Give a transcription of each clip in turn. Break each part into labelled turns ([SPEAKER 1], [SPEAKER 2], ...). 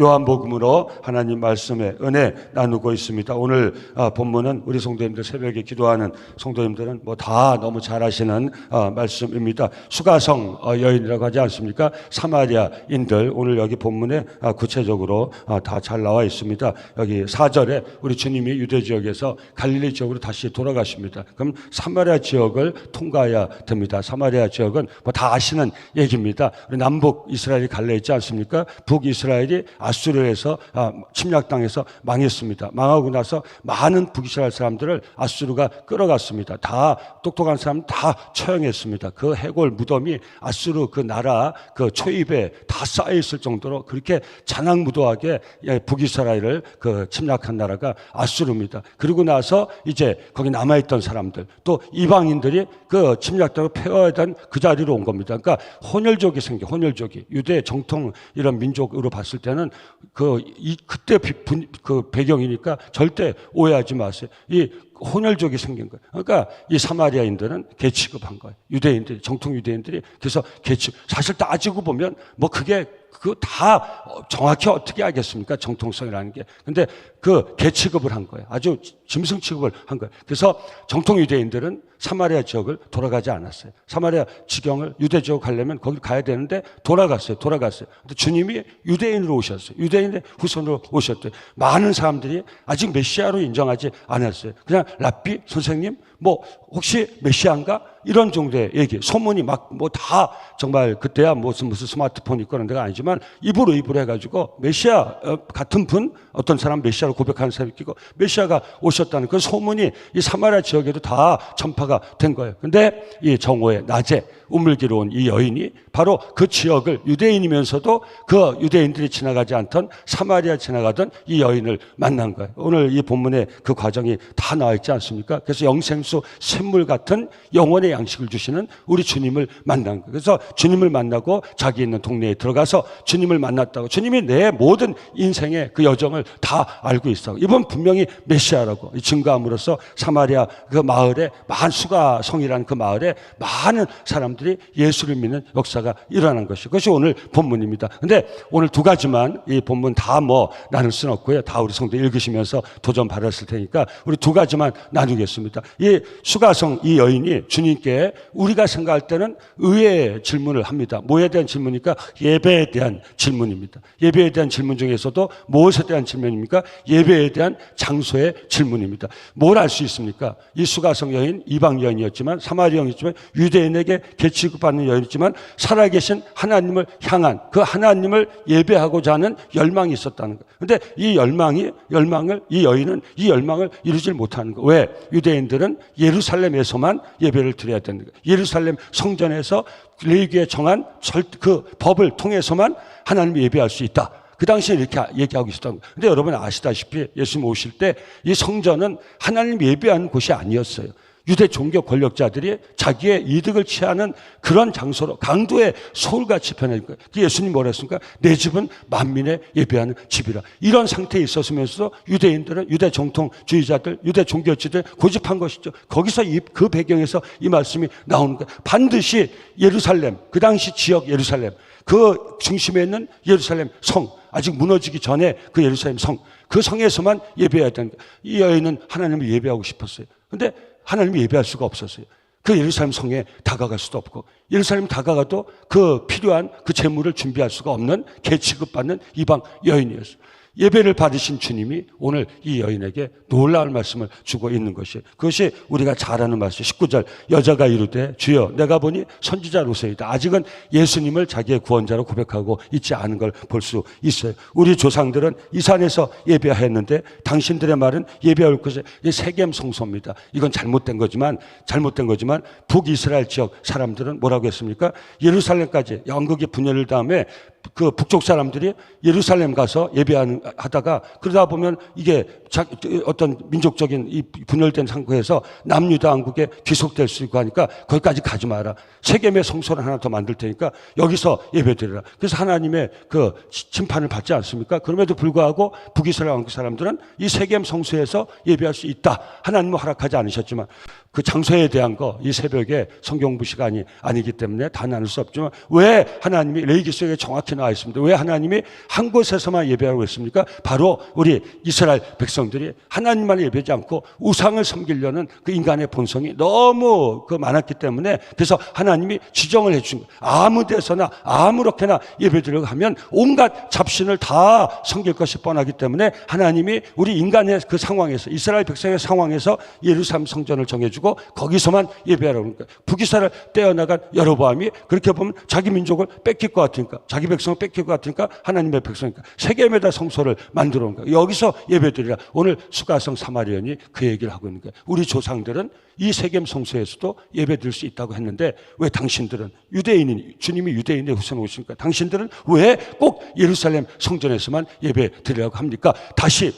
[SPEAKER 1] 요한복음으로 하나님 말씀의 은혜 나누고 있습니다. 오늘 본문은 우리 성도님들 새벽에 기도하는 성도님들은 뭐 다 너무 잘 아시는 말씀입니다. 수가성 여인이라고 하지 않습니까? 사마리아인들, 오늘 여기 본문에 구체적으로 다 잘 나와 있습니다. 여기 4절에 우리 주님이 유대 지역에서 갈릴리 지역으로 다시 돌아가십니다. 그럼 사마리아 지역을 통과해야 됩니다. 사마리아 지역은 뭐 다 아시는 얘기입니다. 우리 남북 이스라엘이 갈려 있지 않습니까? 북이스라엘이 아수르에서 침략당해서 망했습니다. 망하고 나서 많은 북이스라엘 사람들을 아수르가 끌어갔습니다. 다 똑똑한 사람 다 처형했습니다. 그 해골 무덤이 아수르 그 나라 그 초입에 다 쌓여 있을 정도로 그렇게 잔악무도하게 북이스라엘을 그 침략한 나라가 아수르입니다. 그리고 나서 이제 거기 남아있던 사람들 또 이방인들이 그 침략당을 폐허하던 그 자리로 온 겁니다. 그러니까 혼혈족이 생겨, 혼혈족이 유대 정통 이런 민족으로 봤을 때는 그때 그 배경이니까 절대 오해하지 마세요. 이 혼혈족이 생긴 거예요. 그러니까 이 사마리아인들은 개 취급한 거예요. 유대인들이, 정통 유대인들이. 그래서 개 취급. 사실 따지고 보면 뭐 그거 다 정확히 어떻게 알겠습니까? 정통성이라는 게. 근데 그 개 취급을 한 거예요. 아주 짐승 취급을 한 거예요. 그래서 정통 유대인들은 사마리아 지역을 돌아가지 않았어요. 사마리아 지경을 유대 지역 가려면 거기 가야 되는데 돌아갔어요. 근데 주님이 유대인으로 오셨어요. 유대인의 후손으로 오셨대요. 많은 사람들이 아직 메시아로 인정하지 않았어요. 그냥 랍비 선생님 뭐 혹시 메시아인가? 이런 정도의 얘기, 소문이 막 뭐 다 정말 그때야 무슨 스마트폰 있고 그런 데가 아니지만 입으로 해가지고 메시아 같은 분, 어떤 사람 메시아로 고백하는 사람이 있고 메시아가 오셨다는 그 소문이 이 사마리아 지역에도 다 전파가 된 거예요. 근데 이 정오의 낮에 우물기로 온 이 여인이 바로 그 지역을 유대인이면서도 그 유대인들이 지나가지 않던 사마리아 지나가던 이 여인을 만난 거예요. 오늘 이 본문에 그 과정이 다 나와 있지 않습니까? 그래서 영생수 샘물 같은 영원의 양식을 주시는 우리 주님을 만난 거예요. 그래서 주님을 만나고 자기 있는 동네에 들어가서 주님을 만났다고. 주님이 내 모든 인생의 그 여정을 다 알고 있어. 이번 분명히 메시아라고 증거함으로써 사마리아 그 마을에 수가성이라는 그 마을에 많은 사람들이 예수를 믿는 역사가 일어난 그것이 오늘 본문입니다. 근데 오늘 두 가지만 이 본문 다 뭐 나눌 수는 없고요. 다 우리 성도 읽으시면서 도전 받았을 테니까 우리 두 가지만 나누겠습니다. 이 수가성 이 여인이 주님께 우리가 생각할 때는 의외의 질문을 합니다. 뭐에 대한 질문입니까? 예배에 대한 질문입니다. 예배에 대한 질문 중에서도 무엇에 대한 질문입니까? 예배에 대한 장소의 질문입니다. 뭘 알 수 있습니까? 이 수가성 여인, 이방 여인이었지만 사마리아 여인이었지만 유대인에게 개취급받는 여인이지만 살아계신 하나님을 향한 그 하나님을 예배하고자 하는 열망이 있었다는 거예요. 그런데 이 여인은 이 열망을 이루질 못하는 거예요. 왜? 유대인들은 예루살렘에서만 예배를 드려야 되는 거예요. 예루살렘 성전에서 레위기에 정한 그 법을 통해서만 하나님을 예배할 수 있다. 그 당시에 이렇게 얘기하고 있었던 거예요. 근데 여러분 아시다시피 예수님 오실 때 이 성전은 하나님 예배하는 곳이 아니었어요. 유대 종교 권력자들이 자기의 이득을 취하는 그런 장소로 강도의 소울같이 변해진 거예요. 예수님 뭐라 했습니까? 내 집은 만민의 예배하는 집이라. 이런 상태에 있었으면서도 유대인들은 유대 정통주의자들, 유대 종교지들 고집한 것이죠. 거기서 그 배경에서 이 말씀이 나오는 거예요. 반드시 예루살렘, 그 당시 지역 예루살렘, 그 중심에 있는 예루살렘 성, 아직 무너지기 전에 그 예루살렘 성, 그 성에서만 예배해야 되는 거예요. 이 여인은 하나님을 예배하고 싶었어요. 근데 하나님을 예배할 수가 없었어요. 그 예루살렘 성에 다가갈 수도 없고 예루살렘 다가가도 그 필요한 그 재물을 준비할 수가 없는 개 취급받는 이방 여인이었어요. 예배를 받으신 주님이 오늘 이 여인에게 놀라운 말씀을 주고 있는 것이에요. 그것이 우리가 잘 아는 말씀. 19절 여자가 이르되 주여 내가 보니 선지자로서이다. 아직은 예수님을 자기의 구원자로 고백하고 있지 않은 걸 볼 수 있어요. 우리 조상들은 이 산에서 예배했는데 당신들의 말은 예배할 곳이 세겜 성소입니다. 이건 잘못된 거지만 북이스라엘 지역 사람들은 뭐라고 했습니까? 예루살렘까지 왕국이 분열을 다음에 그 북쪽 사람들이 예루살렘 가서 예배하다가 그러다 보면 이게 어떤 민족적인 이 분열된 상태에서 남유다 왕국에 귀속될 수 있고 하니까 거기까지 가지 마라. 세겜의 성소를 하나 더 만들 테니까 여기서 예배드리라. 그래서 하나님의 그 심판을 받지 않습니까? 그럼에도 불구하고 북이스라엘 왕국 사람들은 이 세겜 성소에서 예배할 수 있다. 하나님은 허락하지 않으셨지만 그 장소에 대한 거 이 새벽에 성경부 시간이 아니기 때문에 다 나눌 수 없지만 왜 하나님이 레위기서에 정확히 나와 있습니다. 왜 하나님이 한 곳에서만 예배하라고 했습니까? 바로 우리 이스라엘 백성들이 하나님만 예배하지 않고 우상을 섬기려는 그 인간의 본성이 너무 많았기 때문에 그래서 하나님이 지정을 해주신 거예요. 아무 데서나 아무렇게나 예배드리려고 하면 온갖 잡신을 다 섬길 것이 뻔하기 때문에 하나님이 우리 인간의 그 상황에서 이스라엘 백성의 상황에서 예루살렘 성전을 정해주고 거기서만 예배하라고 그러니까 북이스라엘 떼어나간 여로보암이 그렇게 보면 자기 민족을 뺏길 것 같으니까 자기 백성을 뺏길 것 같으니까 하나님의 백성이니까 세겜에다 성소를 만들어 온 거예요. 여기서 예배드리라. 오늘 수가성 사마리아인이 그 얘기를 하고 있는 거예요. 우리 조상들은 이 세겜 성소에서도 예배드릴 수 있다고 했는데 왜 당신들은 유대인이니 주님이 유대인의 후손 오시니까 당신들은 왜 꼭 예루살렘 성전에서만 예배드리라고 합니까? 다시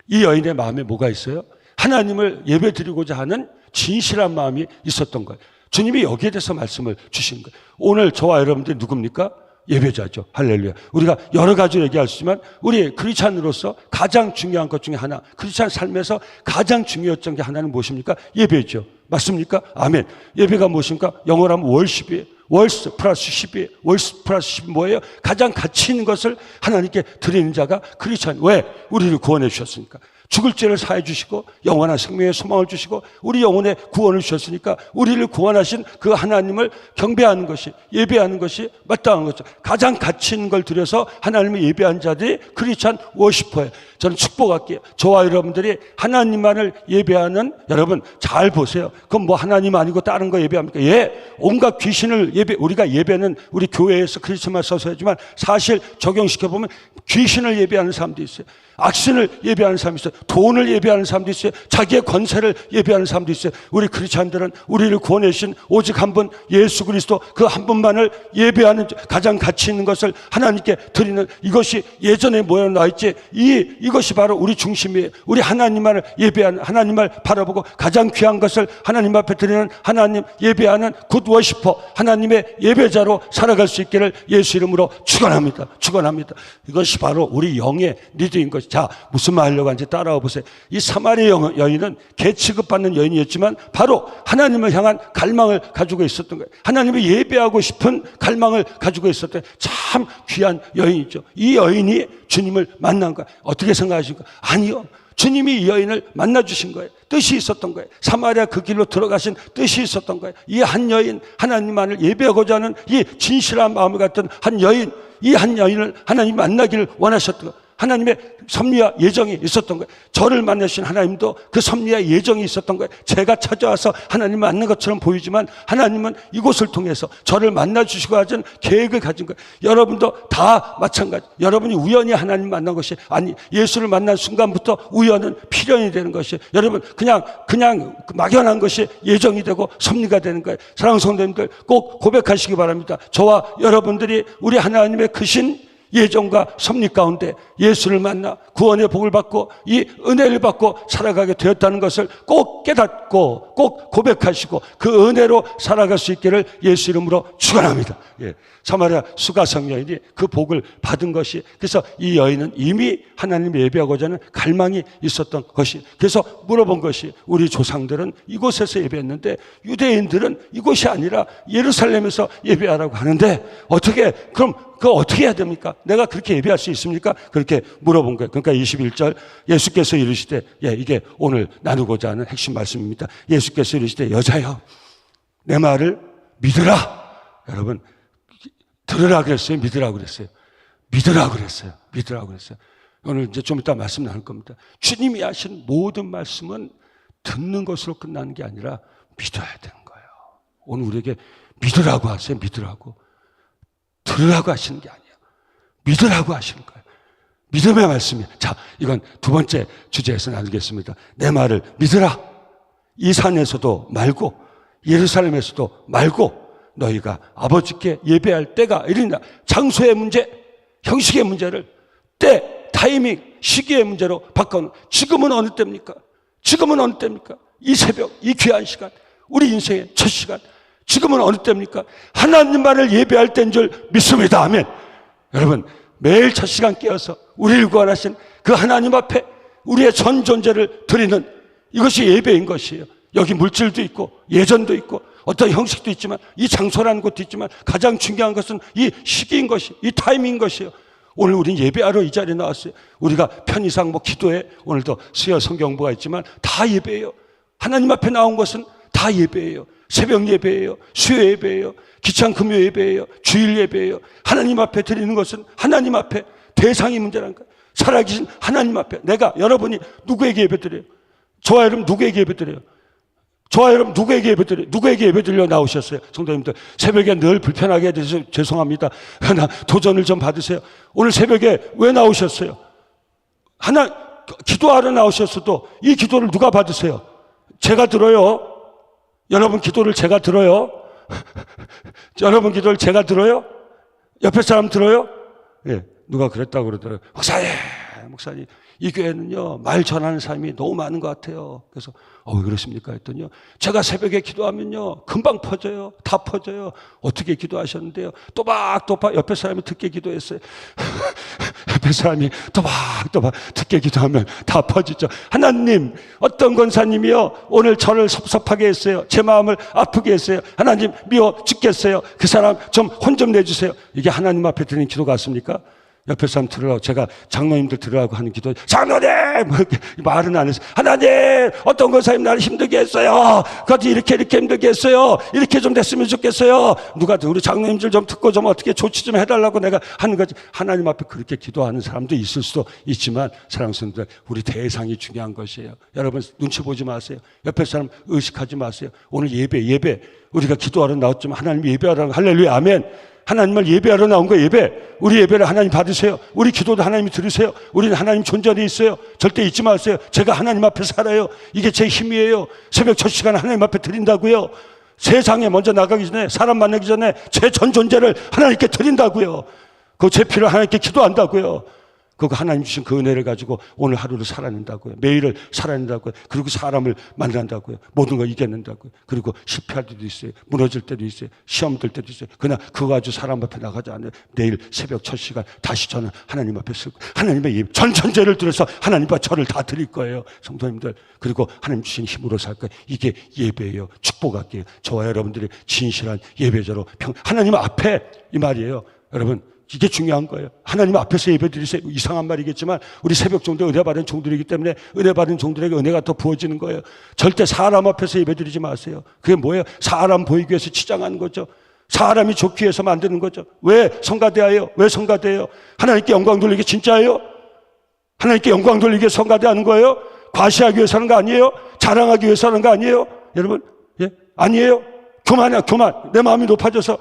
[SPEAKER 1] 이 여인의 마음에 뭐가 있어요? 하나님을 예배드리고자 하는 진실한 마음이 있었던 거예요. 주님이 여기에 대해서 말씀을 주신 거예요. 오늘 저와 여러분들이 누굽니까? 예배자죠. 할렐루야. 우리가 여러 가지로 얘기할 수 있지만 우리 크리스찬으로서 가장 중요한 것 중에 하나, 크리스찬 삶에서 가장 중요했던 게 하나는 무엇입니까? 예배죠. 맞습니까? 아멘. 예배가 무엇입니까? 영어로 하면 월십이에요. 월스 플러스 10이 월스 플러스 10이 뭐예요? 가장 가치 있는 것을 하나님께 드리는 자가 크리스찬. 왜? 우리를 구원해 주셨으니까. 죽을 죄를 사해 주시고 영원한 생명의 소망을 주시고 우리 영혼의 구원을 주셨으니까 우리를 구원하신 그 하나님을 경배하는 것이 예배하는 것이 마땅한 거죠. 가장 가치 있는 걸 들여서 하나님을 예배한 자들이 크리스찬 워시퍼예요. 저는 축복할게요. 저와 여러분들이 하나님만을 예배하는 여러분 잘 보세요. 그럼 뭐 하나님 아니고 다른 거 예배합니까? 예, 온갖 귀신을 우리가 예배는 우리 교회에서 크리스찬만 써서 하지만 사실 적용시켜보면 귀신을 예배하는 사람도 있어요. 악신을 예배하는 사람이 있어요. 돈을 예배하는 사람도 있어요. 자기의 권세를 예배하는 사람도 있어요. 우리 크리스찬들은 우리를 구원해 주신 오직 한 분 예수 그리스도 그 한 분만을 예배하는 가장 가치 있는 것을 하나님께 드리는 이것이 예전에 모여 나와 있지 이것이 바로 우리 중심이에요. 우리 하나님만을 예배하는 하나님을 바라보고 가장 귀한 것을 하나님 앞에 드리는 하나님 예배하는 굿 워시퍼 하나님의 예배자로 살아갈 수 있기를 예수 이름으로 축원합니다. 축원합니다. 이것이 바로 우리 영의 리드인 것이. 자, 무슨 말 하려고 하는지 따라와 보세요. 이 사마리아 여인은 개 취급받는 여인이었지만 바로 하나님을 향한 갈망을 가지고 있었던 거예요. 하나님을 예배하고 싶은 갈망을 가지고 있었던 참 귀한 여인이죠. 이 여인이 주님을 만난 거예요. 어떻게 생각하십니까? 아니요. 주님이 이 여인을 만나주신 거예요. 뜻이 있었던 거예요. 사마리아 그 길로 들어가신 뜻이 있었던 거예요. 이 한 여인, 하나님만을 예배하고자 하는 이 진실한 마음을 갖던 한 여인, 이 한 여인을 하나님 만나기를 원하셨던 거예요. 하나님의 섭리와 예정이 있었던 거예요. 저를 만나신 하나님도 그 섭리와 예정이 있었던 거예요. 제가 찾아와서 하나님 만난 것처럼 보이지만 하나님은 이곳을 통해서 저를 만나주시고 하신 계획을 가진 거예요. 여러분도 다 마찬가지. 여러분이 우연히 하나님 만난 것이 아니 예수를 만난 순간부터 우연은 필연이 되는 것이 여러분 그냥 막연한 것이 예정이 되고 섭리가 되는 거예요. 사랑하는 성도님들 꼭 고백하시기 바랍니다. 저와 여러분들이 우리 하나님의 크신 예정과 섭리 가운데 예수를 만나 구원의 복을 받고 이 은혜를 받고 살아가게 되었다는 것을 꼭 깨닫고 꼭 고백하시고 그 은혜로 살아갈 수 있기를 예수 이름으로 축원합니다. 예. 사마리아 수가성 여인이 그 복을 받은 것이 그래서 이 여인은 이미 하나님을 예배하고자 하는 갈망이 있었던 것이 그래서 물어본 것이 우리 조상들은 이곳에서 예배했는데 유대인들은 이곳이 아니라 예루살렘에서 예배하라고 하는데 그럼 그거 어떻게 해야 됩니까? 내가 그렇게 예배할 수 있습니까? 그렇게 물어본 거예요. 그러니까 21절 예수께서 이르시되 이게 오늘 나누고자 하는 핵심 말씀입니다. 예수께서 이르시되 여자여 내 말을 믿으라. 여러분 들으라 그랬어요? 믿으라 그랬어요? 믿으라 그랬어요. 믿으라 그랬어요. 오늘 이제 좀 이따 말씀 나눌 겁니다. 주님이 하신 모든 말씀은 듣는 것으로 끝나는 게 아니라 믿어야 되는 거예요. 오늘 우리에게 믿으라고 하세요. 믿으라고. 들으라고 하시는 게 아니에요. 믿으라고 하시는 거예요. 믿음의 말씀이에요. 자, 이건 두 번째 주제에서 나누겠습니다. 내 말을 믿으라. 이 산에서도 말고 예루살렘에서도 말고 너희가 아버지께 예배할 때가 이른다. 장소의 문제, 형식의 문제를 때, 타이밍, 시기의 문제로 바꿔놓은 지금은 어느 때입니까? 지금은 어느 때입니까? 이 새벽, 이 귀한 시간, 우리 인생의 첫 시간 지금은 어느 때입니까? 하나님만을 예배할 때인 줄 믿습니다. 아멘. 여러분 매일 첫 시간 깨어서 우리를 구원하신 그 하나님 앞에 우리의 전 존재를 드리는 이것이 예배인 것이에요. 여기 물질도 있고 예전도 있고 어떤 형식도 있지만 이 장소라는 것도 있지만 가장 중요한 것은 이 시기인 것이, 이 타이밍인 것이에요. 오늘 우리는 예배하러 이 자리에 나왔어요. 우리가 편의상 기도회, 오늘도 수요 성경부가 있지만 다 예배예요. 하나님 앞에 나온 것은 다 예배예요. 새벽 예배예요. 수요 예배예요. 기창 금요 예배예요. 주일 예배예요. 하나님 앞에 드리는 것은 하나님 앞에 대상이 문제라는 거예요. 살아계신 하나님 앞에 내가 여러분이 누구에게 예배드려요? 저와 여러분 누구에게 예배드려요? 저와 여러분 누구에게 예배드려요? 누구에게 예배드리려 나오셨어요? 성도님들 새벽에 늘 불편하게 해서 죄송합니다. 하나 도전을 좀 받으세요. 오늘 새벽에 왜 나오셨어요? 하나 기도하러 나오셨어도 이 기도를 누가 받으세요? 제가 들어요. 여러분 기도를 제가 들어요. 여러분 기도를 제가 들어요. 옆에 사람 들어요. 예, 누가 그랬다고 그러더라고요. 목사님 이 교회는요 말 전하는 사람이 너무 많은 것 같아요. 그래서 왜 그러십니까 했더니요, 제가 새벽에 기도하면요 금방 퍼져요. 다 퍼져요. 어떻게 기도하셨는데요? 또박또박 옆에 사람이 듣게 기도했어요. 옆에 사람이 또박또박 듣게 기도하면 다 퍼지죠. 하나님, 어떤 권사님이요 오늘 저를 섭섭하게 했어요. 제 마음을 아프게 했어요. 하나님 미워 죽겠어요. 그 사람 좀 혼 좀 내주세요. 이게 하나님 앞에 드리는 기도 같습니까? 옆에 사람 들으라고, 제가 장로님들 들으라고 하는 기도, 장로님! 말은 안 했어요. 하나님! 어떤 권사님 나를 힘들게 했어요. 그것도 이렇게 힘들게 했어요. 이렇게 좀 됐으면 좋겠어요. 누가 우리 장로님들 좀 듣고 좀 어떻게 조치 좀 해달라고 내가 하는 거지. 하나님 앞에 그렇게 기도하는 사람도 있을 수도 있지만, 사랑하는 성도들, 우리 대상이 중요한 것이에요. 여러분 눈치 보지 마세요. 옆에 사람 의식하지 마세요. 오늘 예배. 우리가 기도하러 나왔지만 하나님 예배하라는 거, 할렐루야, 아멘. 하나님을 예배하러 나온 거 예배. 우리 예배를 하나님 받으세요. 우리 기도도 하나님이 들으세요. 우리는 하나님 존재에 있어요. 절대 잊지 마세요. 제가 하나님 앞에 살아요. 이게 제 힘이에요. 새벽 첫 시간 하나님 앞에 드린다고요. 세상에 먼저 나가기 전에, 사람 만나기 전에 제 전 존재를 하나님께 드린다고요. 그 제 피를 하나님께 기도한다고요. 그거 하나님 주신 그 은혜를 가지고 오늘 하루를 살아낸다고요. 매일을 살아낸다고요. 그리고 사람을 만난다고요. 모든 걸 이겨낸다고요. 그리고 실패할 때도 있어요. 무너질 때도 있어요. 시험 들 때도 있어요. 그러나 그거 가지고 사람 앞에 나가지 않아요. 내일 새벽 첫 시간 다시 저는 하나님 앞에 쓸 거예요. 하나님의 전 전제를 들어서 하나님과 저를 다 드릴 거예요. 성도님들. 그리고 하나님 주신 힘으로 살 거예요. 이게 예배예요. 축복할게요. 저와 여러분들이 진실한 예배자로 하나님 앞에, 이 말이에요. 여러분 이게 중요한 거예요. 하나님 앞에서 예배드리세요. 이상한 말이겠지만 우리 새벽 종도 은혜 받은 종들이기 때문에 은혜 받은 종들에게 은혜가 더 부어지는 거예요. 절대 사람 앞에서 예배드리지 마세요. 그게 뭐예요? 사람 보이기 위해서 치장하는 거죠. 사람이 좋기 위해서 만드는 거죠. 왜 성가대하여? 왜 성가대해요? 하나님께 영광 돌리기 진짜예요? 하나님께 영광 돌리기 위해서 성가대하는 거예요? 과시하기 위해서 하는 거 아니에요? 자랑하기 위해서 하는 거 아니에요? 여러분, 예? 아니에요? 교만. 내 마음이 높아져서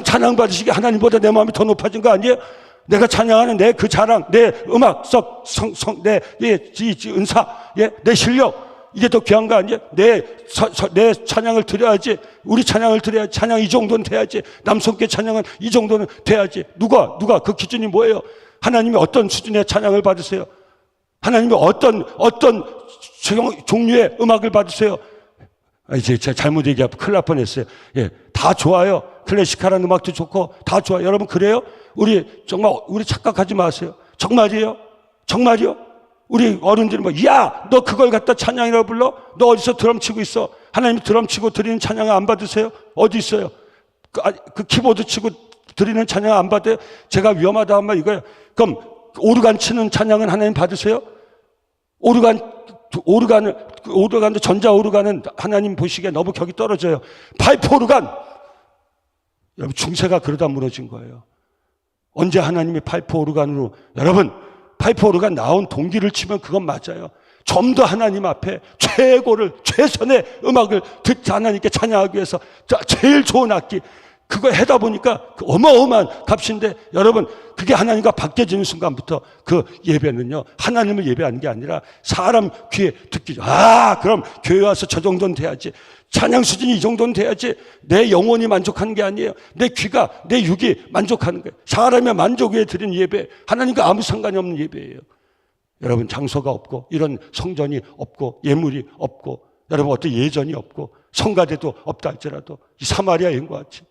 [SPEAKER 1] 찬양 받으시기 하나님보다 내 마음이 더 높아진 거 아니에요? 내가 찬양하는 내 그 자랑, 내 음악, 내 은사, 내 실력, 이게 더 귀한 거 아니에요? 내 찬양을 드려야지. 우리 찬양을 드려야지. 찬양 이 정도는 돼야지. 남성께 찬양은 이 정도는 돼야지. 누가 그 기준이 뭐예요? 하나님이 어떤 수준의 찬양을 받으세요? 하나님이 어떤 종류의 음악을 받으세요? 이제 제가 잘못 얘기하면 큰일 날 뻔했어요. 예, 다 좋아요. 클래식한 음악도 좋고 다 좋아요. 여러분 그래요? 우리 착각하지 마세요. 정말이에요? 우리 어른들이 야, 너 그걸 갖다 찬양이라고 불러? 너 어디서 드럼 치고 있어? 하나님이 드럼 치고 드리는 찬양을 안 받으세요? 어디 있어요? 그 키보드 치고 드리는 찬양 안 받아요? 제가 위험하다 한 말 이거예요. 그럼 오르간 치는 찬양은 하나님 받으세요? 오르간도 전자 오르간은 하나님 보시기에 너무 격이 떨어져요. 파이프 오르간, 여러분 중세가 그러다 무너진 거예요. 언제 하나님이 파이프 오르간으로, 여러분 파이프 오르간 나온 동기를 치면 그건 맞아요. 좀 더 하나님 앞에 최선의 음악을 하나님께 찬양하기 위해서 제일 좋은 악기, 그거 해다 보니까 어마어마한 값인데, 여러분 그게 하나님과 바뀌어지는 순간부터 그 예배는요 하나님을 예배하는 게 아니라 사람 귀에 듣기, 그럼 교회 와서 저 정도는 돼야지, 찬양 수준이 이 정도는 돼야지, 내 영혼이 만족하는 게 아니에요. 내 귀가, 내 육이 만족하는 거예요. 사람의 만족 위에 드린 예배, 하나님과 아무 상관이 없는 예배예요. 여러분 장소가 없고 이런 성전이 없고 예물이 없고 여러분 어떤 예전이 없고 성가대도 없다 할지라도 이 사마리아 여인과 같이,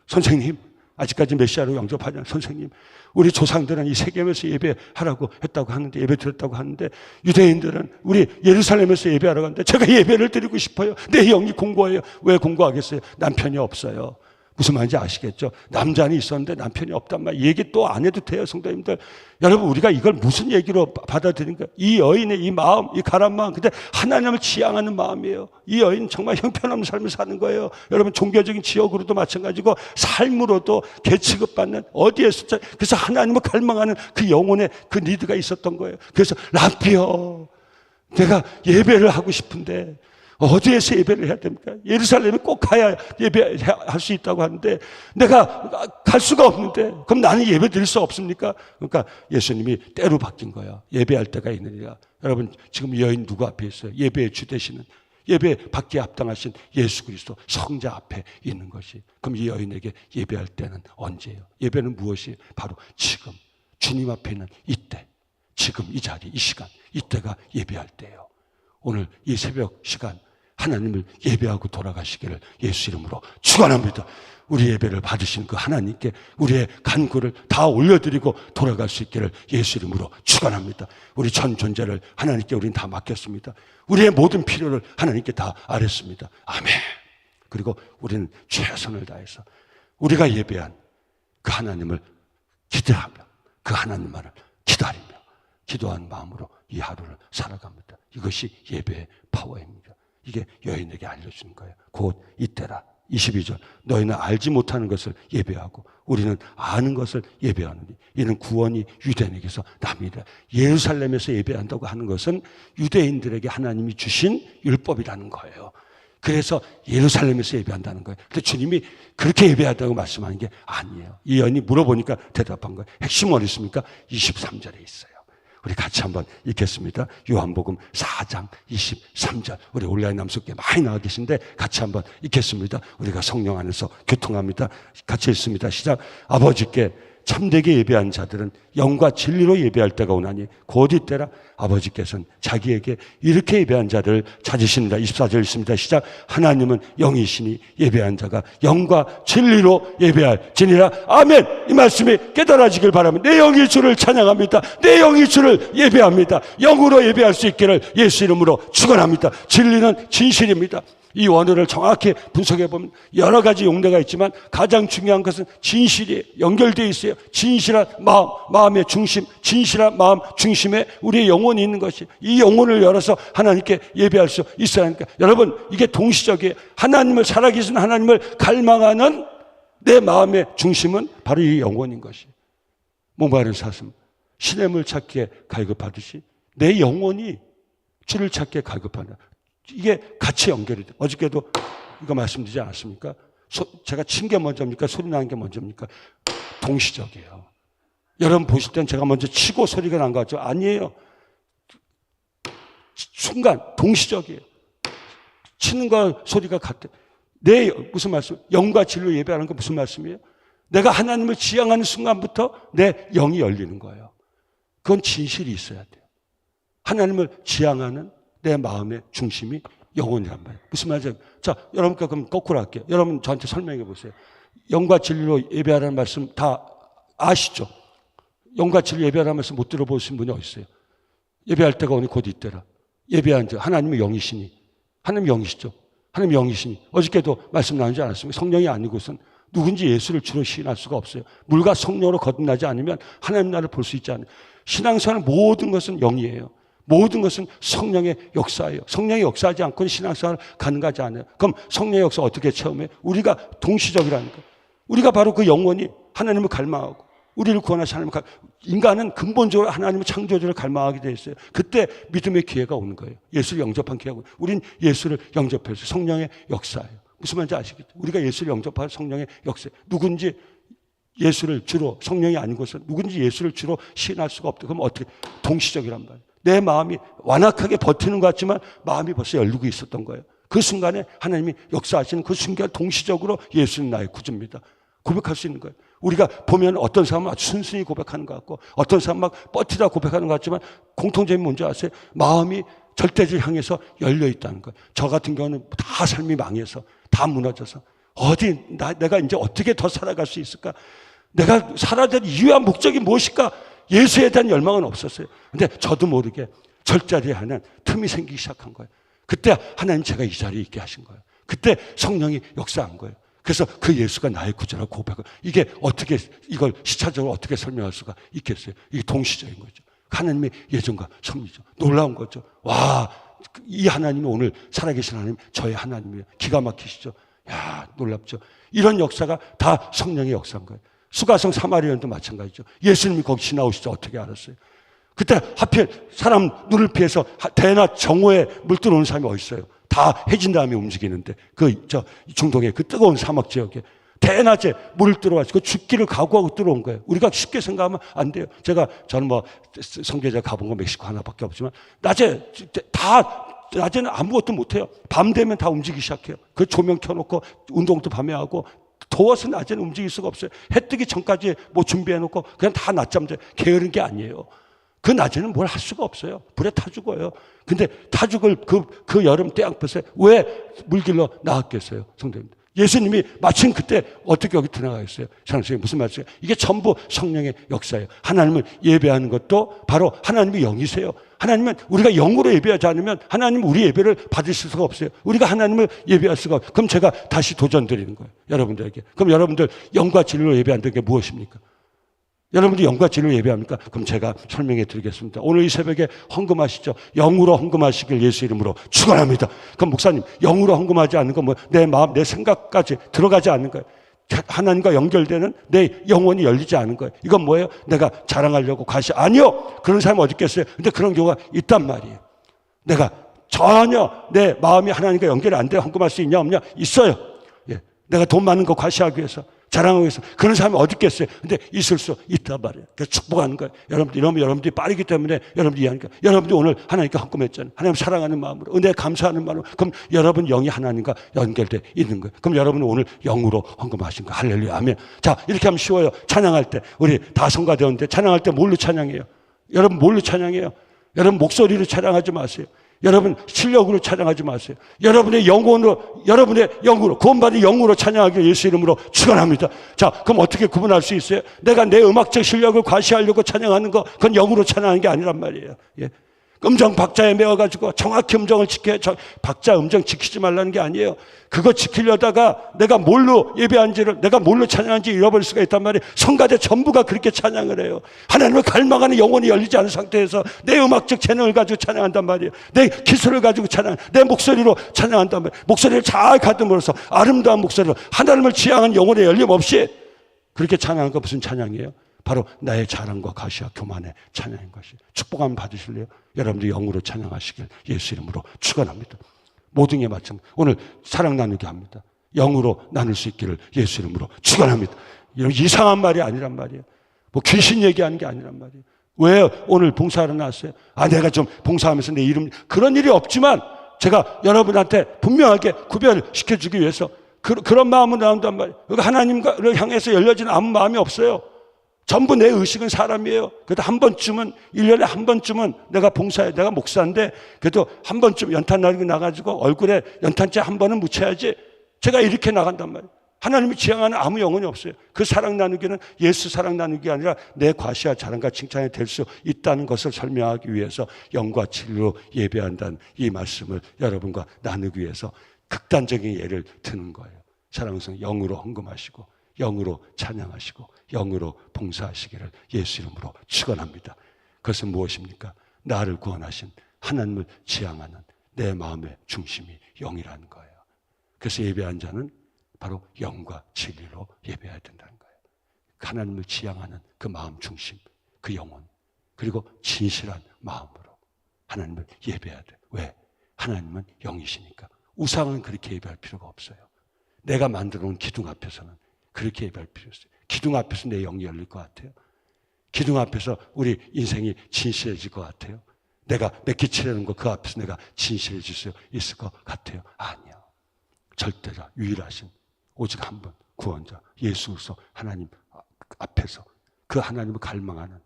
[SPEAKER 1] 선생님 아직까지 메시아로 영접하지 않은 선생님, 우리 조상들은 이 세겜에서 예배하라고 했다고 하는데, 예배 드렸다고 하는데, 유대인들은 우리 예루살렘에서 예배하라고 하는데, 제가 예배를 드리고 싶어요. 내 영이 공고해요. 왜 공고하겠어요? 남편이 없어요. 무슨 말인지 아시겠죠? 남자는 있었는데 남편이 없단 말. 얘기 또 안 해도 돼요, 성도님들. 여러분, 우리가 이걸 무슨 얘기로 받아들인가? 이 여인의 이 마음, 이 가란 마음, 근데 하나님을 지향하는 마음이에요. 이 여인 정말 형편없는 삶을 사는 거예요. 여러분, 종교적인 지역으로도 마찬가지고 삶으로도 개취급받는 어디에서, 그래서 하나님을 갈망하는 그 영혼의 그 니드가 있었던 거예요. 그래서 랍비여, 내가 예배를 하고 싶은데 어디에서 예배를 해야 됩니까? 예루살렘에 꼭 가야 예배할 수 있다고 하는데 내가 갈 수가 없는데 그럼 나는 예배 드릴 수 없습니까? 그러니까 예수님이 때로 바뀐 거야. 예배할 때가 있느니라. 여러분, 지금 여인 누구 앞에 있어요? 예배의 주 되시는, 예배 받기에 합당하신 예수 그리스도 성자 앞에 있는 것이. 그럼 이 여인에게 예배할 때는 언제예요? 예배는 무엇이에요? 바로 지금 주님 앞에 있는 이때, 지금 이 자리, 이 시간, 이때가 예배할 때예요. 오늘 이 새벽 시간 하나님을 예배하고 돌아가시기를 예수 이름으로 축원합니다. 우리 예배를 받으신 그 하나님께 우리의 간구를 다 올려드리고 돌아갈 수 있기를 예수 이름으로 축원합니다. 우리 전 존재를 하나님께 우리는 다 맡겼습니다. 우리의 모든 필요를 하나님께 다 아뢰습니다. 아멘. 그리고 우리는 최선을 다해서 우리가 예배한 그 하나님을 기대하며 그 하나님만을 기다리며 기도한 마음으로 이 하루를 살아갑니다. 이것이 예배의 파워입니다. 이게 여인에게 알려주는 거예요. 곧 이때라. 22절. 너희는 알지 못하는 것을 예배하고 우리는 아는 것을 예배하느니 이는 구원이 유대인에게서 남이라. 예루살렘에서 예배한다고 하는 것은 유대인들에게 하나님이 주신 율법이라는 거예요. 그래서 예루살렘에서 예배한다는 거예요. 근데 주님이 그렇게 예배한다고 말씀하는 게 아니에요. 이 여인이 물어보니까 대답한 거예요. 핵심은 어디 있습니까? 23절에 있어요. 우리 같이 한번 읽겠습니다. 요한복음 4장 23절. 우리 온라인 남수께 많이 나와 계신데 같이 한번 읽겠습니다. 우리가 성령 안에서 교통합니다. 같이 읽습니다. 시작. 아버지께 참되게 예배한 자들은 영과 진리로 예배할 때가 오나니 곧 이때라. 아버지께서는 자기에게 이렇게 예배한 자를 찾으신다. 24절 있습니다. 시작. 하나님은 영이시니 예배한 자가 영과 진리로 예배할지니라. 아멘. 이 말씀이 깨달아지길 바랍니다. 내 영이 주를 찬양합니다. 내 영이 주를 예배합니다. 영으로 예배할 수 있기를 예수 이름으로 축원합니다. 진리는 진실입니다. 이 원어를 정확히 분석해 보면 여러 가지 용례가 있지만 가장 중요한 것은 진실이 연결되어 있어요. 진실한 마음, 마음의 중심, 진실한 마음 중심에 우리의 영혼이 있는 것이, 이 영혼을 열어서 하나님께 예배할 수 있어야 하니까 여러분, 이게 동시적이에요. 하나님을, 살아계신 하나님을 갈망하는 내 마음의 중심은 바로 이 영혼인 것이. 목마른 사슴 시냇물 찾기에 갈급하듯이 내 영혼이 주를 찾기에 갈급한다. 이게 같이 연결이 돼요. 어저께도 이거 말씀드리지 않았습니까? 제가 친 게 먼저입니까? 소리 나는 게 먼저입니까? 동시적이에요. 여러분 보실 땐 제가 먼저 치고 소리가 난 것 같죠? 아니에요. 순간 동시적이에요. 치는 거 소리가 같아. 무슨 말씀? 영과 진리로 예배하는 건 무슨 말씀이에요? 내가 하나님을 지향하는 순간부터 내 영이 열리는 거예요. 그건 진실이 있어야 돼요. 하나님을 지향하는 내 마음의 중심이 영혼이란 말이에요. 무슨 말이죠? 자, 여러분께 그럼 거꾸로 할게요. 여러분 저한테 설명해 보세요. 영과 진리로 예배하라는 말씀 다 아시죠? 영과 진리로 예배하라는 말씀 못 들어보신 분이 어디 있어요? 예배할 때가 오니 곧 이때라. 예배한 자, 하나님의 영이시니. 하나님 영이시죠? 하나님 영이시니. 어저께도 말씀 나누지 않았습니까? 성령이 아니고선 누군지 예수를 주로 시인할 수가 없어요. 물과 성령으로 거듭나지 않으면 하나님 나라를 볼 수 있지 않아요. 신앙생활 모든 것은 영이에요. 모든 것은 성령의 역사예요. 성령이 역사하지 않고는 신앙생활 가능하지 않아요. 그럼 성령의 역사 어떻게 체험해요? 우리가 동시적이라니까. 우리가 바로 그 영혼이 하나님을 갈망하고 우리를 구원하신 하나님을 인간은 근본적으로 하나님의 창조주를 갈망하게 되어 있어요. 그때 믿음의 기회가 오는 거예요. 예수를 영접한 기회가. 우린 예수를 영접해서 성령의 역사예요. 무슨 말인지 아시겠죠? 우리가 예수를 영접할 성령의 역사. 누군지 예수를 주로, 성령이 아니고서 누군지 예수를 주로 시인할 수가 없다. 그럼 어떻게? 동시적이란 말이에요. 내 마음이 완악하게 버티는 것 같지만 마음이 벌써 열리고 있었던 거예요. 그 순간에 하나님이 역사하시는 그 순간 동시적으로 예수는 나의 구주입니다. 고백할 수 있는 거예요. 우리가 보면 어떤 사람은 아주 순순히 고백하는 것 같고 어떤 사람은 막 버티다 고백하는 것 같지만 공통점이 뭔지 아세요? 마음이 절대를 향해서 열려 있다는 거예요. 저 같은 경우는 다 삶이 망해서 다 무너져서 내가 이제 어떻게 더 살아갈 수 있을까? 내가 살아야 될 이유와 목적이 무엇일까? 예수에 대한 열망은 없었어요. 근데 저도 모르게 절자리에 하는 틈이 생기기 시작한 거예요. 그때 하나님 제가 이 자리에 있게 하신 거예요. 그때 성령이 역사한 거예요. 그래서 그 예수가 나의 구주라고 고백을, 이게 어떻게, 이걸 시차적으로 어떻게 설명할 수가 있겠어요? 이게 동시적인 거죠. 하나님의 예정과 섭리죠. 놀라운 거죠. 와, 이 하나님이 오늘 살아계신 하나님, 저의 하나님이에요. 기가 막히시죠? 야, 놀랍죠? 이런 역사가 다 성령의 역사인 거예요. 수가성 사마리아인도 마찬가지죠. 예수님이 거기 지나오시죠. 어떻게 알았어요? 그때 하필 사람 눈을 피해서 대낮 정오에 물 들어오는 사람이 어디 있어요? 다 해진 다음에 움직이는데 중동의 그 뜨거운 사막 지역에 대낮에 물을 들어와서 그 죽기를 각오하고 들어온 거예요. 우리가 쉽게 생각하면 안 돼요. 저는 성교자 가본 거 멕시코 하나밖에 없지만 낮에는 아무것도 못해요. 밤 되면 다 움직이기 시작해요. 그 조명 켜놓고 운동도 밤에 하고 더워서 낮에는 움직일 수가 없어요. 해 뜨기 전까지 준비해놓고 그냥 다 낮잠 자요. 게으른 게 아니에요. 그 낮에는 뭘 할 수가 없어요. 불에 타 죽어요. 근데 타 죽을 그 여름 때양볕에 왜 물길로 나왔겠어요, 성도님들? 예수님이 마침 그때 어떻게 여기 들어가겠어요? 선생님 무슨 말씀이에요? 이게 전부 성령의 역사예요. 하나님을 예배하는 것도 바로 하나님의 영이세요. 하나님은 우리가 영으로 예배하지 않으면 하나님은 우리 예배를 받으실 수가 없어요. 우리가 하나님을 예배할 수가 없어요. 그럼 제가 다시 도전드리는 거예요, 여러분들에게. 그럼 여러분들 영과 진리로 예배한다는 게 무엇입니까? 여러분들이 영과 진리로 예배합니까? 그럼 제가 설명해 드리겠습니다. 오늘 이 새벽에 헌금하시죠. 영으로 헌금하시길 예수 이름으로 축원합니다. 그럼 목사님, 영으로 헌금하지 않는 건 내 마음, 내 생각까지 들어가지 않는 거예요. 하나님과 연결되는 내 영혼이 열리지 않은 거예요. 이건 뭐예요? 내가 자랑하려고 아니요! 그런 사람이 어디 있겠어요? 근데 그런 경우가 있단 말이에요. 내가 전혀 내 마음이 하나님과 연결이 안 돼 헌금할 수 있냐 없냐? 있어요. 예. 내가 돈 많은 거 과시하기 위해서, 자랑하기 위해서. 그런 사람이 어디 있겠어요? 근데 있을 수 있단 말이에요. 그래서 축복하는 거예요. 여러분들이 빠르기 때문에 여러분들이 이해하니까. 여러분들이 오늘 하나님께 헌금했잖아요. 하나님 사랑하는 마음으로, 은혜 감사하는 마음으로. 그럼 여러분 영이 하나님과 연결되어 있는 거예요. 그럼 여러분은 오늘 영으로 헌금하신 거예요. 할렐루야, 아멘. 자, 이렇게 하면 쉬워요. 찬양할 때, 우리 다 성가되었는데 찬양할 때 뭘로 찬양해요? 여러분 뭘로 찬양해요? 여러분 목소리로 찬양하지 마세요. 여러분 실력으로 찬양하지 마세요. 여러분의 영으로 구원받은 영으로 찬양하기를 예수 이름으로 축원합니다. 자, 그럼 어떻게 구분할 수 있어요? 내가 내 음악적 실력을 과시하려고 찬양하는 거, 그건 영으로 찬양하는 게 아니란 말이에요. 예. 음정 박자에 매어가지고 정확히 음정을 지켜야, 박자 음정 지키지 말라는 게 아니에요. 그거 지키려다가 내가 뭘로 예배한지를, 내가 뭘로 찬양한지 잃어버릴 수가 있단 말이에요. 성가대 전부가 그렇게 찬양을 해요. 하나님을 갈망하는 영혼이 열리지 않은 상태에서 내 음악적 재능을 가지고 찬양한단 말이에요. 내 기술을 가지고 내 목소리로 찬양한단 말이에요. 목소리를 잘 가듬으로써 아름다운 목소리로 하나님을 지향한 영혼의 열림 없이 그렇게 찬양한 거 무슨 찬양이에요? 바로 나의 자랑과 가시와 교만의 찬양인 것이. 축복 한번 받으실래요? 여러분들 영으로 찬양하시길 예수 이름으로 축원합니다. 모든 게 마찬가지. 오늘 사랑 나누게 합니다. 영으로 나눌 수 있기를 예수 이름으로 축원합니다. 이런 이상한 말이 아니란 말이에요. 귀신 얘기하는 게 아니란 말이에요. 왜 오늘 봉사하러 나왔어요? 내가 좀 봉사하면서 내 이름, 그런 일이 없지만 제가 여러분한테 분명하게 구별시켜주기 위해서 그런 마음으로 나온단 말이에요. 하나님을 향해서 열려지는 아무 마음이 없어요. 전부 내 의식은 사람이에요. 그래도 한 번쯤은, 1년에 한 번쯤은 내가 봉사해. 내가 목사인데 그래도 한 번쯤 연탄 나르고 나가지고 얼굴에 연탄재 한 번은 묻혀야지. 제가 이렇게 나간단 말이에요. 하나님이 지향하는 아무 영혼이 없어요. 그 사랑 나누기는 예수 사랑 나누기가 아니라 내 과시와 자랑과 칭찬이 될 수 있다는 것을 설명하기 위해서 영과 진리로 예배한다는 이 말씀을 여러분과 나누기 위해서 극단적인 예를 드는 거예요. 사랑하는 성도, 영으로 헌금하시고 영으로 찬양하시고 영으로 봉사하시기를 예수 이름으로 축원합니다. 그것은 무엇입니까? 나를 구원하신 하나님을 지향하는 내 마음의 중심이 영이라는 거예요. 그래서 예배한 자는 바로 영과 진리로 예배해야 된다는 거예요. 하나님을 지향하는 그 마음 중심, 그 영혼, 그리고 진실한 마음으로 하나님을 예배해야 돼요. 왜? 하나님은 영이시니까. 우상은 그렇게 예배할 필요가 없어요. 내가 만들어 놓은 기둥 앞에서는 그렇게 예배할 필요 없어요. 기둥 앞에서 내 영이 열릴 것 같아요? 기둥 앞에서 우리 인생이 진실해질 것 같아요? 내가 맺기치려는 거 그 앞에서 내가 진실해질 수 있을 것 같아요? 아니요. 절대자, 유일하신 오직 한 분 구원자 예수 그리스도 하나님 앞에서 그 하나님을 갈망하는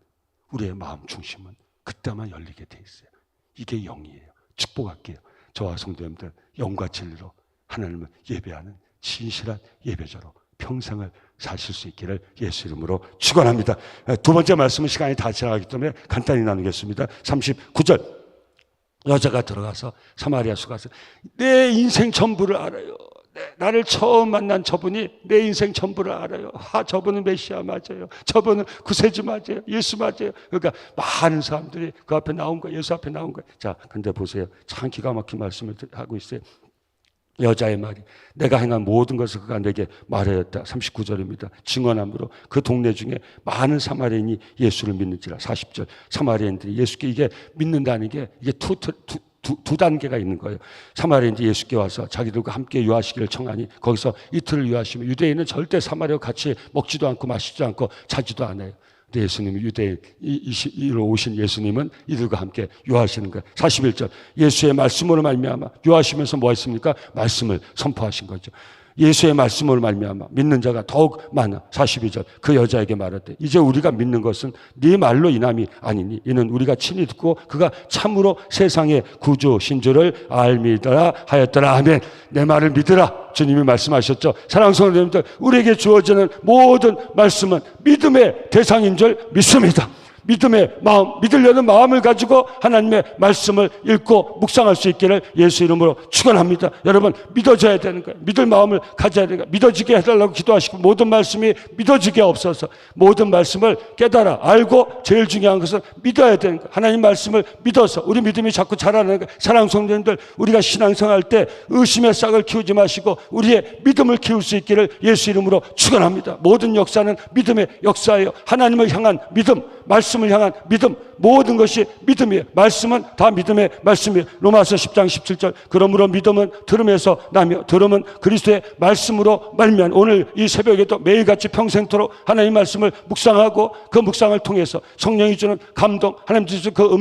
[SPEAKER 1] 우리의 마음 중심은 그때만 열리게 돼 있어요. 이게 영이에요. 축복할게요. 저와 성도님들 영과 진리로 하나님을 예배하는 진실한 예배자로 평생을 사실 수 있기를 예수 이름으로 축원합니다. 두 번째 말씀은 시간이 다 지나가기 때문에 간단히 나누겠습니다. 39절 여자가 들어가서 사마리아 수가서 내 인생 전부를 알아요. 나를 처음 만난 저분이 내 인생 전부를 알아요. 저분은 메시아 맞아요. 저분은 구세주 맞아요. 예수 맞아요. 그러니까 많은 사람들이 그 앞에 나온 거예요. 예수 앞에 나온 거예요. 자, 근데 보세요. 참 기가 막힌 말씀을 하고 있어요. 여자의 말이 내가 행한 모든 것을 그가 내게 말하였다. 39절입니다. 증언함으로 그 동네 중에 많은 사마리아인이 예수를 믿는지라. 40절 사마리아인들이 예수께 이게 믿는다는 게 이게 두 단계가 있는 거예요. 사마리아인들이 예수께 와서 자기들과 함께 유하시기를 청하니 거기서 이틀을 유하시면 유대인은 절대 사마리아와 같이 먹지도 않고 마시지도 않고 자지도 않아요. 근데 예수님이 유대인으로 오신 예수님은 이들과 함께 유하시는 거예요. 41절 예수의 말씀으로 말미암아 유하시면서 뭐 했습니까? 말씀을 선포하신 거죠. 예수의 말씀으로 말미암아 믿는 자가 더욱 많아. 42절 그 여자에게 말하되 이제 우리가 믿는 것은 네 말로 인함이 아니니 이는 우리가 친히 듣고 그가 참으로 세상의 구주신 줄을 알미더라 하였더라. 아멘. 내 말을 믿으라. 주님이 말씀하셨죠. 사랑하는 성도님들, 우리에게 주어지는 모든 말씀은 믿음의 대상인 줄 믿습니다. 믿음의 마음, 믿으려는 마음을 가지고 하나님의 말씀을 읽고 묵상할 수 있기를 예수 이름으로 축원합니다. 여러분, 믿어져야 되는 거예요. 믿을 마음을 가져야 되는 거예요. 믿어지게 해달라고 기도하시고 모든 말씀이 믿어지게 없어서 모든 말씀을 깨달아 알고 제일 중요한 것은 믿어야 되는 거예요. 하나님 말씀을 믿어서 우리 믿음이 자꾸 자라는 거예요. 사랑하는 성도님들, 우리가 신앙생활할 때 의심의 싹을 키우지 마시고 우리의 믿음을 키울 수 있기를 예수 이름으로 축원합니다. 모든 역사는 믿음의 역사예요. 하나님을 향한 믿음, 말씀을 향한 믿음, 모든 것이 믿음이에요. 말씀은 다 믿음의 말씀이에요. 로마서 10장 17절 그러므로 믿음은 들음에서 나며 들음은 그리스도의 말씀으로 말미암아. 오늘 이 새벽에도 매일같이 평생토록 하나님의 말씀을 묵상하고 그 묵상을 통해서 성령이 주는 감동, 하나님 주신 그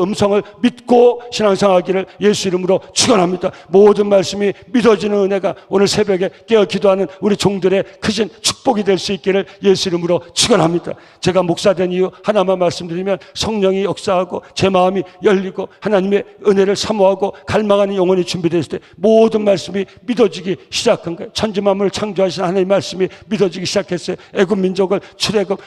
[SPEAKER 1] 음성을 믿고 신앙생활하기를 예수 이름으로 축원합니다. 모든 말씀이 믿어지는 은혜가 오늘 새벽에 깨어 기도하는 우리 종들의 크신 축복이 될 수 있기를 예수 이름으로 축원합니다. 제가 목사된 이유 하나만 말씀드리면 성령이 역사하고 제 마음이 열리고 하나님의 은혜를 사모하고 갈망하는 영혼이 준비됐을 때 모든 말씀이 믿어지기 시작한 거예요. 천지만물을 창조하신 하나님의 말씀이 믿어지기 시작했어요. 애굽 민족을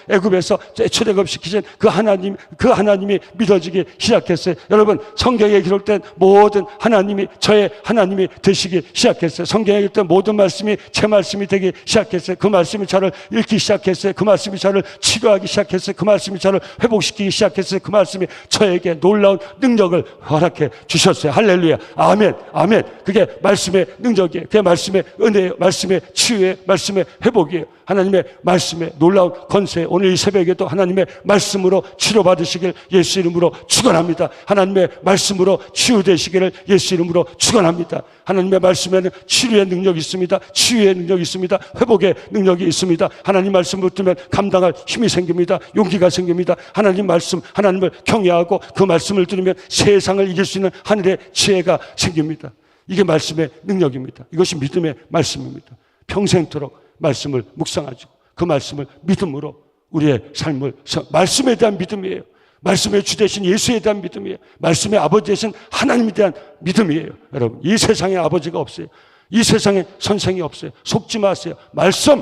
[SPEAKER 1] 애굽에서 출애굽시키신 그 하나님이 믿어지기 시작했어요. 여러분, 성경에 기록된 모든 하나님이 저의 하나님이 되시기 시작했어요. 성경에 기록된 모든 말씀이 제 말씀이 되기 시작했어요. 그 말씀이 저를 읽기 시작했어요. 그 말씀이 저를 치료하기 시작했어요. 그 말씀이 저를 회복시키기 시작했어요. 그 말씀이 저에게 놀라운 능력을 허락해 주셨어요. 할렐루야. 아멘. 아멘. 그게 말씀의 능력이에요. 그게 말씀의 은혜예요. 말씀의 치유예요. 말씀의 회복이에요. 하나님의 말씀의 놀라운 권세, 오늘 이 새벽에도 하나님의 말씀으로 치료받으시길 예수 이름으로 축원합니다. 하나님의 말씀으로 치유되시기를 예수 이름으로 축원합니다. 하나님의 말씀에는 치료의 능력이 있습니다. 치유의 능력이 있습니다. 회복의 능력이 있습니다. 하나님 말씀을 듣면 감당할 힘이 생깁니다. 용기가 생깁니다. 하나님 말씀, 하나님을 경외하고 그 말씀을 들으면 세상을 이길 수 있는 하늘의 지혜가 생깁니다. 이게 말씀의 능력입니다. 이것이 믿음의 말씀입니다. 평생토록 말씀을 묵상하시고 그 말씀을 믿음으로 우리의 삶을, 말씀에 대한 믿음이에요. 말씀의 주 되신 예수에 대한 믿음이에요. 말씀의 아버지 되신 하나님에 대한 믿음이에요. 여러분, 이 세상에 아버지가 없어요. 이 세상에 선생이 없어요. 속지 마세요. 말씀,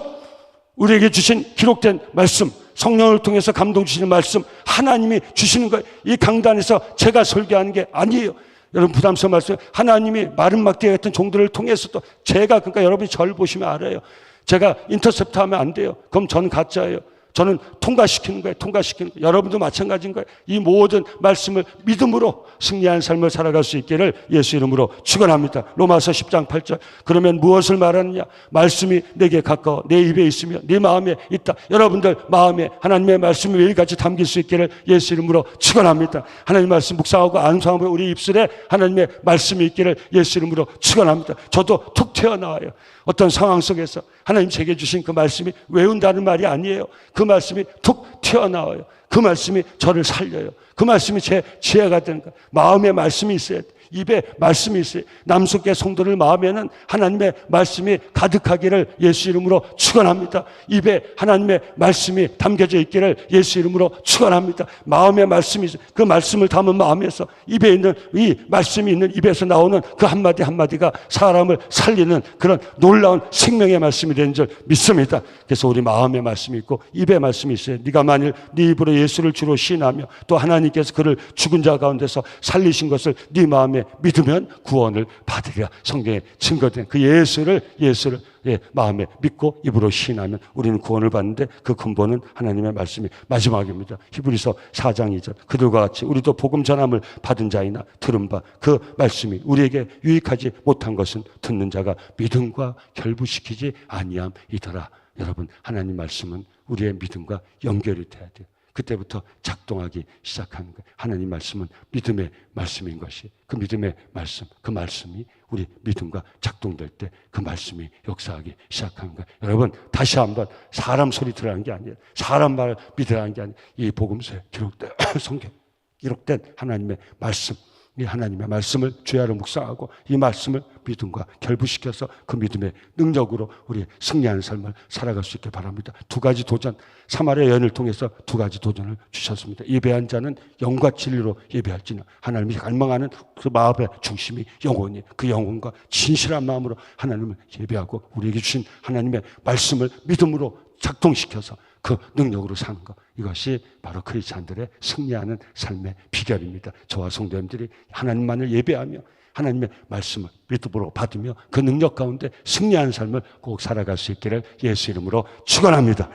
[SPEAKER 1] 우리에게 주신 기록된 말씀, 성령을 통해서 감동 주시는 말씀, 하나님이 주시는 거예요. 이 강단에서 제가 설교하는 게 아니에요. 여러분, 부담스러운 말씀, 하나님이 마른 막대 같은 종들을 통해서도 제가, 그러니까 여러분이 저를 보시면 알아요. 제가 인터셉트 하면 안 돼요. 그럼 저는 가짜예요. 저는 통과시키는 거예요. 통과시키는 거예요. 여러분도 마찬가지인 거예요. 이 모든 말씀을 믿음으로 승리한 삶을 살아갈 수 있기를 예수 이름으로 축원합니다. 로마서 10장 8절 그러면 무엇을 말하느냐? 말씀이 내게 가까워 내 입에 있으며 네 마음에 있다. 여러분들 마음에 하나님의 말씀이 매일같이 담길 수 있기를 예수 이름으로 축원합니다. 하나님 말씀 묵상하고 안수하며 우리 입술에 하나님의 말씀이 있기를 예수 이름으로 축원합니다. 저도 툭 튀어나와요. 어떤 상황 속에서 하나님 제게 주신 그 말씀이 외운다는 말이 아니에요. 그 말씀이 툭 튀어나와요. 그 말씀이 저를 살려요. 그 말씀이 제 지혜가 되는 거예요. 마음에 말씀이 있어야 돼. 입에 말씀이 있어요. 남숙계 성도들 마음에는 하나님의 말씀이 가득하기를 예수 이름으로 축원합니다. 입에 하나님의 말씀이 담겨져 있기를 예수 이름으로 축원합니다. 마음에 말씀이 있어요. 그 말씀을 담은 마음에서 입에 있는 이 말씀이 있는 입에서 나오는 그 한마디 한마디가 사람을 살리는 그런 놀라운 생명의 말씀이 되는 줄 믿습니다. 그래서 우리 마음에 말씀이 있고 입에 말씀이 있어요. 네가 만일 네 입으로 예수를 주로 시인하며 또 하나님께서 그를 죽은 자 가운데서 살리신 것을 네 마음에 믿으면 구원을 받으리라. 성경에 증거된 그 예수를 마음에 믿고 입으로 시인하면 우리는 구원을 받는데 그 근본은 하나님의 말씀이 마지막입니다. 히브리서 4장 2절 그들과 같이 우리도 복음 전함을 받은 자이나 들은 바 그 말씀이 우리에게 유익하지 못한 것은 듣는 자가 믿음과 결부시키지 아니함이더라. 여러분, 하나님 말씀은 우리의 믿음과 연결이 돼야 돼요. 그때부터 작동하기 시작하는 거예요. 하나님 말씀은 믿음의 말씀인 것이 그 믿음의 말씀, 그 말씀이 우리 믿음과 작동될 때 그 말씀이 역사하기 시작하는 거예요. 여러분, 다시 한번 사람 소리 들으라는 게 아니에요. 사람 말 믿으라는 게 아니에요. 이 복음서에 기록된 성경 기록된 하나님의 말씀, 이 하나님의 말씀을 주야로 묵상하고 이 말씀을 믿음과 결부시켜서 그 믿음의 능력으로 우리 승리하는 삶을 살아갈 수 있게 바랍니다. 두 가지 도전, 사마리아 여인을 통해서 두 가지 도전을 주셨습니다. 예배한 자는 영과 진리로 예배할지는 하나님이 갈망하는 그 마음의 중심이 영혼이 그 영혼과 진실한 마음으로 하나님을 예배하고 우리에게 주신 하나님의 말씀을 믿음으로 작동시켜서 그 능력으로 사는 것, 이것이 바로 크리스찬들의 승리하는 삶의 비결입니다. 저와 성도님들이 하나님만을 예배하며 하나님의 말씀을 믿음으로 받으며 그 능력 가운데 승리하는 삶을 꼭 살아갈 수 있기를 예수 이름으로 축원합니다.